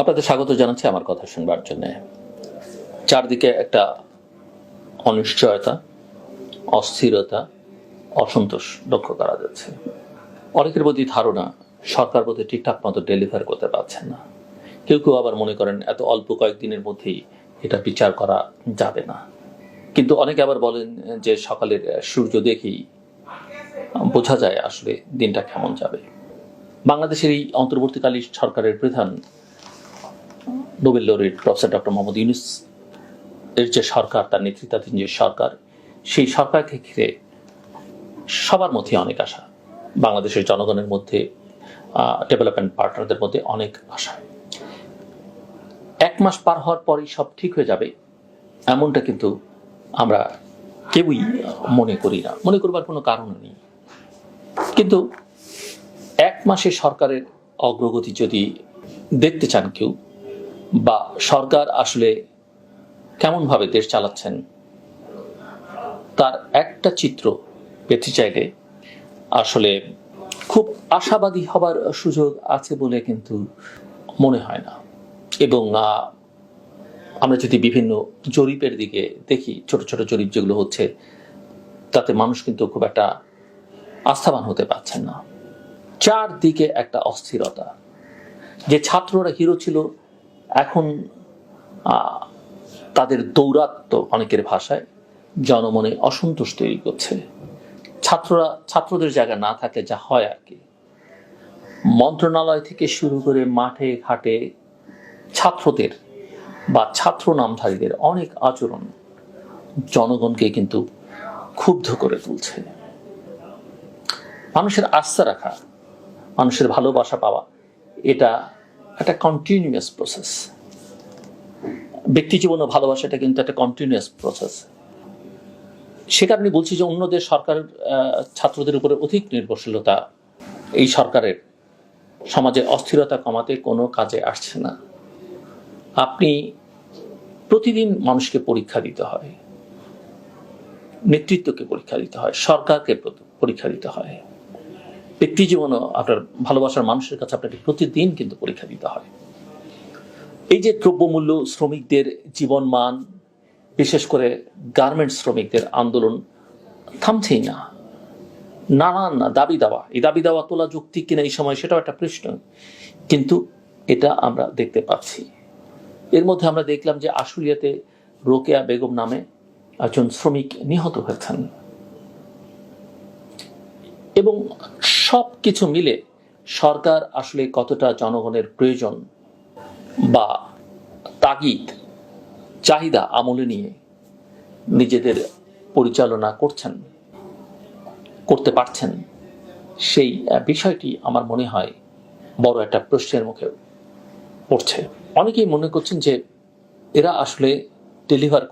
আপনাদের স্বাগত জানাচ্ছি আমার কথা শুনবার জন্য। চারদিকে একটা অনিশ্চয়তা, অস্থিরতা, অসন্তোষ লক্ষ্য করা যাচ্ছে। অনেকের প্রতি ধারণা সরকার প্রতি ঠিকঠাক মতো ডেলিভার করতে পারছেন না। কেউ কেউ আবার মনে করেন এত অল্প কয়েকদিনের মধ্যেই এটা বিচার করা যাবে না। কিন্তু অনেকে আবার বলেন যে সকালের সূর্য দেখেই বোঝা যায় আসলে দিনটা কেমন যাবে। বাংলাদেশের এই অন্তর্বর্তীকালীন সরকারের প্রধান Nobel laureate professor doctor Muhammad Yunus এর যে সরকার, তার নেতৃত্বাধীন যে সরকার, সেই সরকারকে ঘিরে সবার মধ্যে অনেক আশা। বাংলাদেশের জনগণের মধ্যে, ডেভেলপমেন্ট পার্টনারদের মধ্যে অনেক আশা। এক মাস পার হওয়ার পরই সব ঠিক হয়ে যাবে এমনটা কিন্তু আমরা কেউই মনে করি না, মনে করবার কোনো কারণ নেই। কিন্তু এক মাসে সরকারের অগ্রগতি যদি দেখতে চান কেউ, বা সরকার আসলে কেমনভাবে দেশ চালাচ্ছেন তার একটা চিত্র পেতে চাইলে আসলে খুব আশাবাদী হবার সুযোগ আছে বলে কিন্তু মনে হয় না। এবং আমরা যদি বিভিন্ন জরিপের দিকে দেখি, ছোট ছোট জরিপ যেগুলো হচ্ছে, তাতে মানুষ কিন্তু খুব একটা আস্থাবান হতে পারছেন না। চারদিকে একটা অস্থিরতা। যে ছাত্ররা হিরো ছিল এখন তাদের দৌরাত্ম্য অনেকের ভাষায় জনমনে অসন্তোষ তৈরি করছে। ছাত্রদের জায়গা না থাকলে যা হয় আর কি, মন্ত্রণালয় থেকে শুরু করে মাঠে ঘাটে ছাত্রদের বা ছাত্র নামধারীদের অনেক আচরণ জনগণকে কিন্তু ক্ষুব্ধ করে তুলছে। মানুষের আস্থা রাখা, মানুষের ভালোবাসা পাওয়া, এটা একটা কন্টিনিউয়াস প্রসেস। ব্যক্তি জীবন ও ভালোবাসাটা কিন্তু একটা কন্টিনিউয়াস প্রসেস। সে কারণে বলছি যে অন্যদের সরকার ছাত্রদের উপরে অধিক নির্ভরশীলতা এই সরকারের সমাজে অস্থিরতা কমাতে কোনো কাজে আসছে না। আপনি প্রতিদিন মানুষকে পরীক্ষা দিতে হয়, নেতৃত্বকে পরীক্ষা দিতে হয়, সরকারকে পরীক্ষা দিতে হয়, ব্যক্তি জীবনও আপনার ভালোবাসার মানুষের কাছে আপনাকে প্রতিদিন কিন্তু পরীক্ষা দিতে হয়। এই যে দ্রব্যমূল্য, শ্রমিকদের জীবনমান, বিশেষ করে গার্মেন্টস শ্রমিকদের আন্দোলন থামছেই না। নানান দাবি দাওয়া, এই দাবি দাওয়া তোলা যৌক্তিক কিনা এই সময় সেটাও একটা প্রশ্ন, কিন্তু এটা আমরা দেখতে পাচ্ছি। এর মধ্যে আমরা দেখলাম যে আশুলিয়াতে রোকেয়া বেগম নামে একজন শ্রমিক নিহত হয়েছেন। এবং সব কিছু মিলে সরকার আসলে কতটা জনগণের প্রয়োজন বা তাগিদ, চাহিদা আমলে নিয়ে নিজেদের পরিচালনা করতে পারছেন, সেই বিষয়টি আমার মনে হয় বড় একটা প্রশ্নের মুখে পড়ছে। অনেকেই মনে করছেন যে এরা আসলে ডেলিভার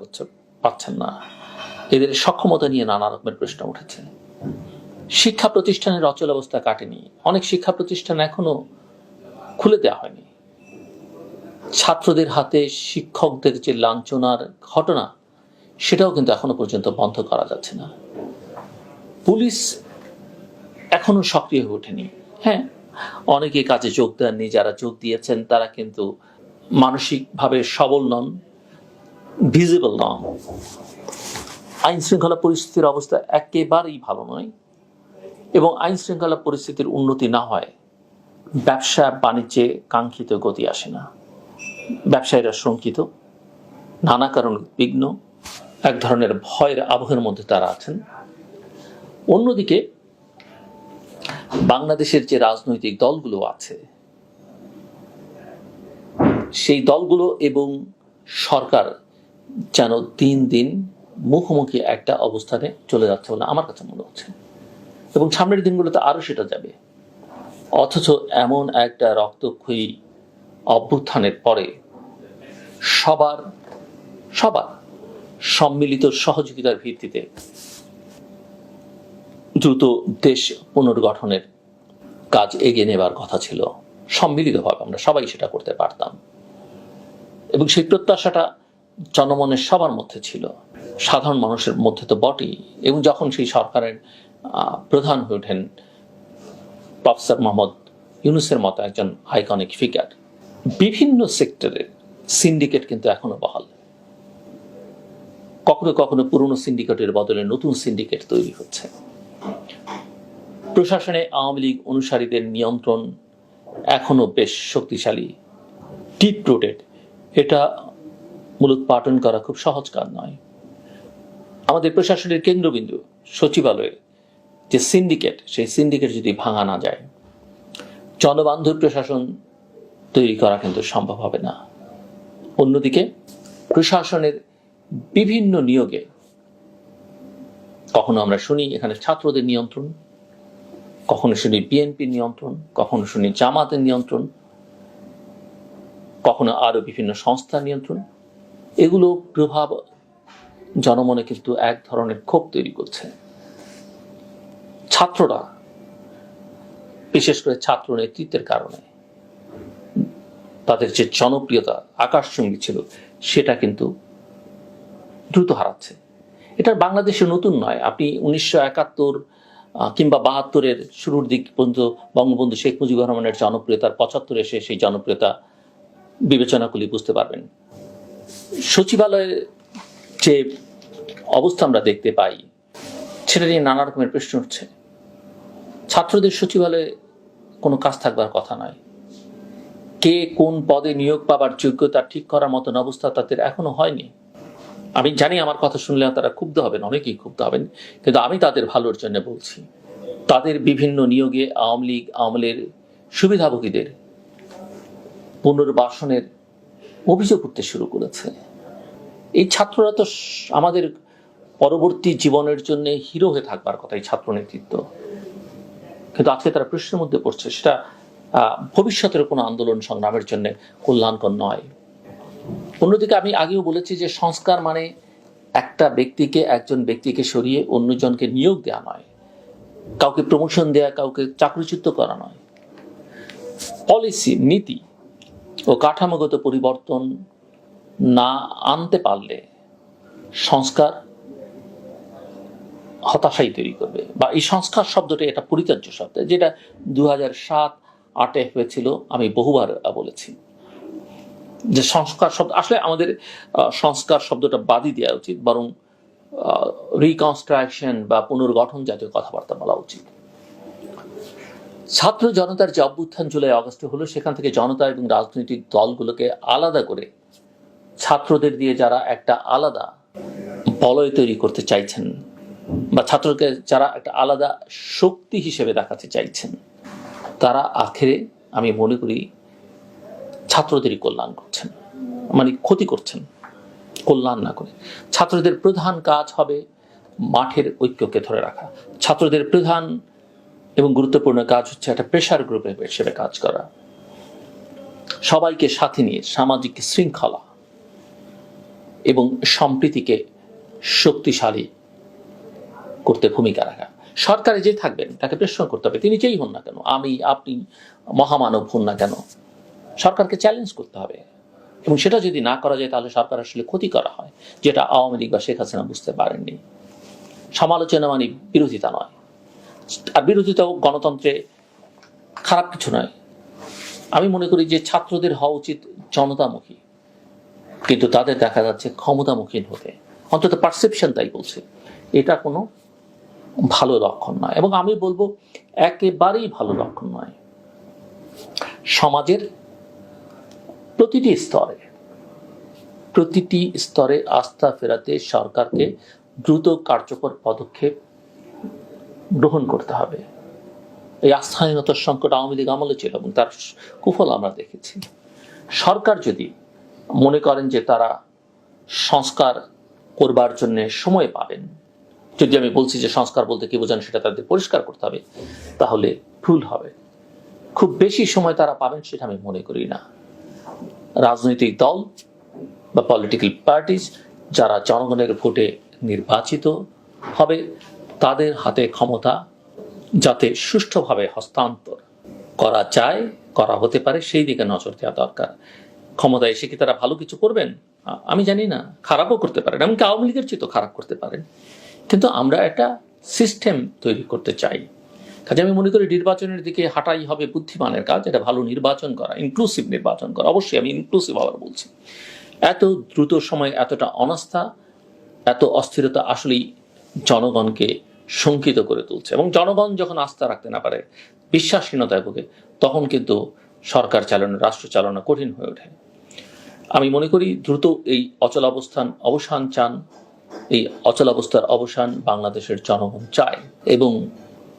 পারছেন না, এদের সক্ষমতা নিয়ে নানা রকমের প্রশ্ন উঠেছে। শিক্ষা প্রতিষ্ঠানের অচল অবস্থা কাটেনি, অনেক শিক্ষা প্রতিষ্ঠান এখনো খুলে দেওয়া হয়নি। ছাত্রদের হাতে শিক্ষকদের যে লাঞ্ছনার ঘটনা, সেটাও কিন্তু এখনো পর্যন্ত বন্ধ করা যাচ্ছে না। পুলিশ এখনো সক্রিয় হয়ে ওঠেনি। হ্যাঁ, অনেকে কাজে যোগ দেননি, যারা যোগ দিয়েছেন তারা কিন্তু মানসিকভাবে সবল নন, ভিজিবল নন। আইন শৃঙ্খলা পরিস্থিতির অবস্থা একেবারেই ভালো নয়, এবং আইন শৃঙ্খলা পরিস্থিতির উন্নতি না হয় ব্যবসা বাণিজ্যে কাঙ্ক্ষিত গতি আসে না। ব্যবসায়ীরা শঙ্কিত, নানা কারণ উদ্বিগ্ন, এক ধরনের ভয়ের আবহের মধ্যে তারা আছেন। অন্যদিকে বাংলাদেশের যে রাজনৈতিক দলগুলো আছে, সেই দলগুলো এবং সরকার যেন দিন দিন মুখোমুখি একটা অবস্থানে চলে যাচ্ছে বলে আমার কাছে মনে হচ্ছে, এবং সামনের দিনগুলোতে আরো সেটা যাবে। অথচ এমন একটা রক্তক্ষয়ী অভ্যুত্থানের পরে সবার সম্মিলিত সহযোগিতার ভিত্তিতে দ্রুত দেশ পুনর্গঠনের কাজ এগিয়ে নেবার কথা ছিল। সম্মিলিতভাবে আমরা সবাই সেটা করতে পারতাম, এবং সেই প্রত্যাশাটা জনমনের সবার মধ্যে ছিল, সাধারণ মানুষের মধ্যে তো বটেই। এবং যখন সেই সরকারের প্রধান হয়ে ওঠেন প্রফেসর মোহাম্মদ ইউনূসের মতো একজন আইকনিক ফিগার, বিভিন্ন সেক্টরের সিন্ডিকেট কিন্তু এখনো বহাল। কখনো কখনো পুরনো সিন্ডিকেটের বদলে নতুন সিন্ডিকেট তৈরি হচ্ছে। প্রশাসনে আওয়ামী লীগ অনুসারীদের নিয়ন্ত্রণ এখনো বেশ শক্তিশালী, ডিপ রুটেড। এটা মূলোৎপাটন করা খুব সহজ কাজ নয়। আমাদের প্রশাসনের কেন্দ্রবিন্দু সচিবালয়ে যে সিন্ডিকেট, সেই সিন্ডিকেট যদি ভাঙা না যায়, জনবান্ধব প্রশাসন তৈরি করা কিন্তু সম্ভব হবে না। অন্যদিকে প্রশাসনের বিভিন্ন নিয়োগে কখনো আমরা শুনি এখানে ছাত্রদের নিয়ন্ত্রণ, কখনো শুনি বিএনপির নিয়ন্ত্রণ, কখনো শুনি জামাতের নিয়ন্ত্রণ, কখনো আরো বিভিন্ন সংস্থার নিয়ন্ত্রণ। এগুলো প্রভাব জনমনে কিন্তু এক ধরনের ক্ষোভ তৈরি করছে। ছাত্ররা, বিশেষ করে ছাত্র নেতৃত্বের কারণে তাদের যে জনপ্রিয়তা আকাশচুম্বী ছিল, সেটা কিন্তু দ্রুত হারাচ্ছে। এটা বাংলাদেশে নতুন নয়। আপনি 1971 কিংবা 72-এর শুরুর দিক পর্যন্ত বঙ্গবন্ধু শেখ মুজিবুর রহমানের জনপ্রিয়তার 75 এসে সেই জনপ্রিয়তা বিবেচনা করলে বুঝতে পারবেন। সচিবালয়ের যে অবস্থা আমরা দেখতে পাই, সেটা নিয়ে নানা রকমের প্রশ্ন উঠছে। ছাত্রদের সচিবালয়ে কোনো কাজ থাকবার কথা নয়। কে কোন পদে নিয়োগ পাবার যোগ্যতা ঠিক করার মতন অবস্থা তাদের এখনো হয়নি। আমি জানি আমার কথা শুনলে তারা ক্ষুব্ধ হবেন, অনেকেই ক্ষুব্ধ হবেন, কিন্তু আমি তাদের ভালোর জন্য বলছি। তাদের বিভিন্ন নিয়োগে আওয়ামী লীগ আমলের সুবিধাভোগীদের পুনর্বাসনের অভিযোগ উঠতে শুরু করেছে। এই ছাত্ররা তো আমাদের পরবর্তী জীবনের জন্য হিরো হয়ে থাকবার কথা, এই ছাত্র নেতৃত্ব, কিন্তু আজকে তারা প্রশ্নের মধ্যে পড়ছে। সেটা ভবিষ্যতের কোনো আন্দোলন সংগ্রামের জন্য কল্যাণকর নয়। অন্যদিকে আমি আগেও বলেছি যে সংস্কার মানে একজন ব্যক্তিকে সরিয়ে অন্যজনকে নিয়োগ দেওয়া নয়, কাউকে প্রমোশন দেয়া, কাউকে চাকরিচ্যুত করা নয়। পলিসি, নীতি ও কাঠামোগত পরিবর্তন না আনতে পারলে সংস্কার হতাশাই তৈরি করবে। বা এই সংস্কার শব্দটা এটা পরিত্যাজ্য শব্দ, যেটা 2007-08 হয়েছিল। আমি বহুবার বলেছি যে সংস্কার শব্দ আসলে আমাদের সংস্কার শব্দটা বাদই দেওয়া উচিত, বরং রিকনস্ট্রাকশন বা পুনর্গঠন জাতীয় কথাবার্তা বলা উচিত। ছাত্র জনতার যে অভ্যুত্থান জুলাই আগস্টে হলো, সেখান থেকে জনতা এবং রাজনৈতিক দলগুলোকে আলাদা করে ছাত্রদের দিয়ে যারা একটা আলাদা বলয় তৈরি করতে চাইছেন, বা ছাত্রকে যারা একটা আলাদা শক্তি হিসেবে দেখাতে চাইছেন, তারা আখেরে আমি মনে করি ছাত্রদেরই কল্যাণ করছেন, মানে ক্ষতি করছেন, কল্যাণ না করে। ছাত্রদের প্রধান কাজ হবে মাঠের ঐক্যকে ধরে রাখা। ছাত্রদের প্রধান এবং গুরুত্বপূর্ণ কাজ হচ্ছে একটা প্রেসার গ্রুপ হিসেবে কাজ করা, সবাইকে সাথে নিয়ে সামাজিক শৃঙ্খলা এবং সম্প্রীতিকে শক্তিশালী করতে ভূমিকা রাখা। সরকারে যে থাকবেন তাকে প্রশ্ন করতে হবে, তিনি যেই হন না কেন, আমি আপনি মহামানব হন না কেন, সরকারকে চ্যালেঞ্জ করতে হবে। এবং সেটা যদি না করা যায়, তাহলে সরকার আসলে ক্ষতি করা হয়, যেটা আওয়ামী লীগ বা শেখ হাসিনা বুঝতে পারেননি। সমালোচনা মানে বিরোধিতা নয়, আর বিরোধিতাও গণতন্ত্রে খারাপ কিছু নয়। আমি মনে করি যে ছাত্রদের হওয়া উচিত জনতামুখী, কিন্তু তাদের দেখা যাচ্ছে ক্ষমতামুখী হতে, অন্তত পারসেপশন তাই বলছে। এটা কোনো ভালো লক্ষণ নয়, এবং আমি বলবো একেবারেই ভালো লক্ষণ নয়। সমাজের প্রতিটি স্তরে আস্থা ফেরাতে সরকারকে দ্রুত কার্যকর পদক্ষেপ গ্রহণ করতে হবে। এই আস্থাহীনতার সংকট আওয়ামী লীগ আমলে ছিল এবং তার কুফল আমরা দেখেছি। সরকার যদি মনে করেন যে তারা সংস্কার করবার জন্য সময় পাবেন, যদি আমি বলছি যে সংস্কার বলতে কি বোঝান সেটা তাদের পরিষ্কার করতে হবে, তাহলে ভুল হবে। খুব বেশি সময় তারা পাবেন সেটা আমি মনে করি না। রাজনৈতিক দল বা পলিটিক্যাল পার্টিজ যারা জনগণের ভোটে নির্বাচিত হবে, তাদের হাতে ক্ষমতা যাতে সুষ্ঠুভাবে হস্তান্তর করা যায়, করা হতে পারে, সেই দিকে নজর দেওয়া দরকার। ক্ষমতায় এসে কি তারা ভালো কিছু করবেন? আমি জানি না, খারাপও করতে পারেন, এমনকি আওয়ামী লীগের চেয়ে তো খারাপ করতে পারেন। কিন্তু আমরা একটা সিস্টেম তৈরি করতে চাই, কাজে আমি মনে করি নির্বাচনের দিকে হাঁটাই হবে বুদ্ধিমানের কাজ, এটা ভালো নির্বাচন করা, ইনক্লুসিভ নির্বাচন করা। অবশ্যই আমি ইনক্লুসিভ আবার বলছি। এত দ্রুত সময় এতটা অনাস্থা, এত অস্থিরতা আসলেই জনগণকে শঙ্কিত করে তুলছে, এবং জনগণ যখন আস্থা রাখতে না পারে, বিশ্বাসহীনতায় ভোগে, তখন কিন্তু সরকার চালানো, রাষ্ট্র চালানো কঠিন হয়ে ওঠে। আমি মনে করি দ্রুত এই অচলাবস্থার অবসান চান, এই অচলাবস্থার অবসান বাংলাদেশের জনগণ চায়, এবং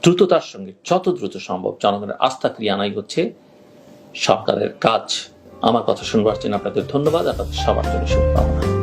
দ্রুততার সঙ্গে যত দ্রুত সম্ভব জনগণের আস্থা ফিরিয়ে আনাই হচ্ছে সরকারের কাজ। আমার কথা শুনবার জন্য আপনাদের ধন্যবাদ, আপনাদের সবার জন্য শুভকামনা।